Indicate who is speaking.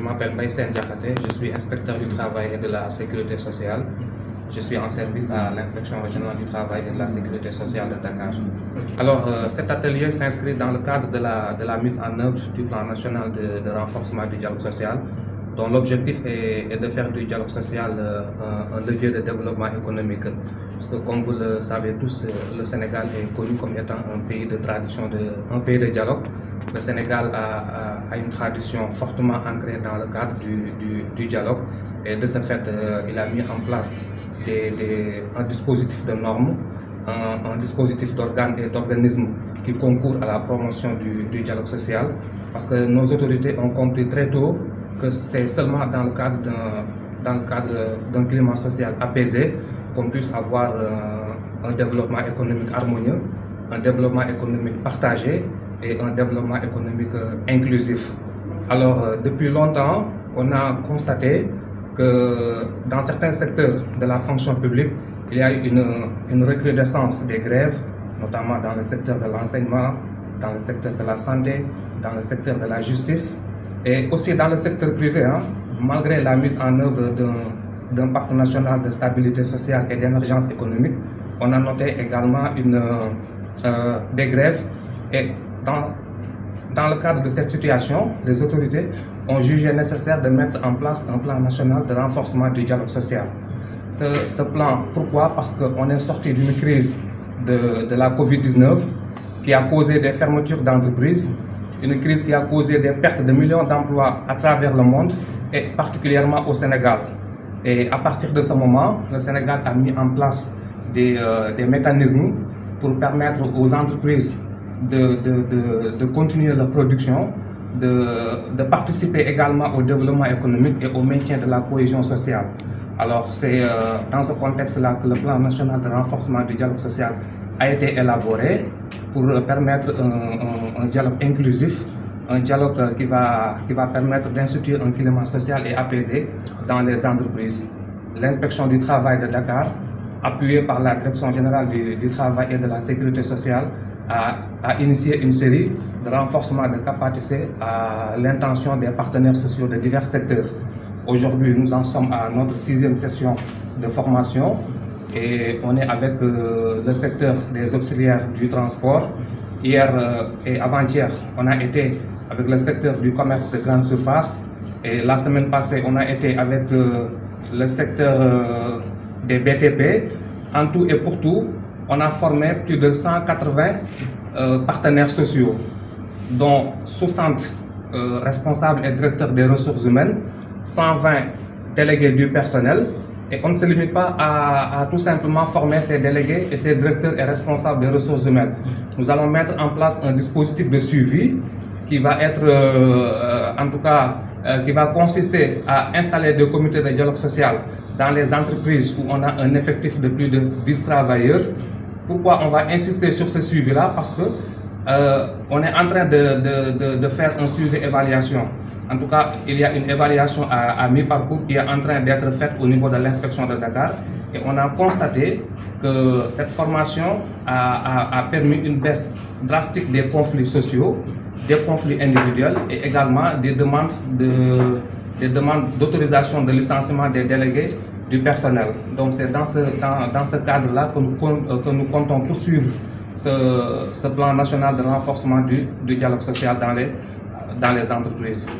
Speaker 1: m'appelle Mbaye Diakhaté, je suis inspecteur du travail et de la sécurité sociale. Je suis en service à l'inspection régionale du travail et de la sécurité sociale de Dakar. Alors, cet atelier s'inscrit dans le cadre de la mise en œuvre du plan national de renforcement du dialogue social, dont l'objectif est de faire du dialogue social un levier de développement économique. Parce que, comme vous le savez tous, le Sénégal est connu comme étant un pays de tradition, un pays de dialogue. Le Sénégal a une tradition fortement ancrée dans le cadre du dialogue, et de ce fait, il a mis en place un dispositif de normes, un dispositif d'organes et d'organismes qui concourent à la promotion du dialogue social, parce que nos autorités ont compris très tôt que c'est seulement dans le cadre d'un climat social apaisé qu'on puisse avoir un développement économique harmonieux, un développement économique partagé et un développement économique inclusif. Alors, depuis longtemps, on a constaté que dans certains secteurs de la fonction publique, il y a eu une recrudescence des grèves, notamment dans le secteur de l'enseignement, dans le secteur de la santé, dans le secteur de la justice et aussi dans le secteur privé. Malgré la mise en œuvre d'un pacte national de stabilité sociale et d'émergence économique, on a noté également des grèves. Et dans le cadre de cette situation, les autorités ont jugé nécessaire de mettre en place un plan national de renforcement du dialogue social. Ce plan, pourquoi? Parce qu'on est sorti d'une crise de la Covid-19 qui a causé des fermetures d'entreprises, une crise qui a causé des pertes de millions d'emplois à travers le monde et particulièrement au Sénégal. Et à partir de ce moment, le Sénégal a mis en place des mécanismes pour permettre aux entreprises de continuer leur production, de participer également au développement économique et au maintien de la cohésion sociale. Alors c'est dans ce contexte-là que le plan national de renforcement du dialogue social a été élaboré pour permettre un dialogue inclusif, un dialogue qui va permettre d'instituer un climat social et apaisé dans les entreprises. L'inspection du travail de Dakar, appuyée par la Direction générale du travail et de la sécurité sociale, a initié une série de renforcements de capacité à l'intention des partenaires sociaux de divers secteurs. Aujourd'hui, nous en sommes à notre 6e session de formation et on est avec le secteur des auxiliaires du transport. Hier et avant-hier, on a été avec le secteur du commerce de grande surface et la semaine passée, on a été avec le secteur des BTP. En tout et pour tout, on a formé plus de 180 partenaires sociaux, dont 60 responsables et directeurs des ressources humaines, 120 délégués du personnel. Et on ne se limite pas à tout simplement former ces délégués et ces directeurs et responsables des ressources humaines. Nous allons mettre en place un dispositif de suivi qui va être, qui va consister à installer des comités de dialogue social dans les entreprises où on a un effectif de plus de 10 travailleurs. Pourquoi on va insister sur ce suivi-là? Parce que on est en train de faire un suivi-évaluation. En tout cas, il y a une évaluation à mi-parcours qui est en train d'être faite au niveau de l'inspection de Dakar. Et on a constaté que cette formation a permis une baisse drastique des conflits sociaux, des conflits individuels et également des demandes d'autorisation de licenciement des délégués du personnel. Donc c'est dans ce cadre-là que nous comptons poursuivre ce plan national de renforcement du dialogue social dans les entreprises.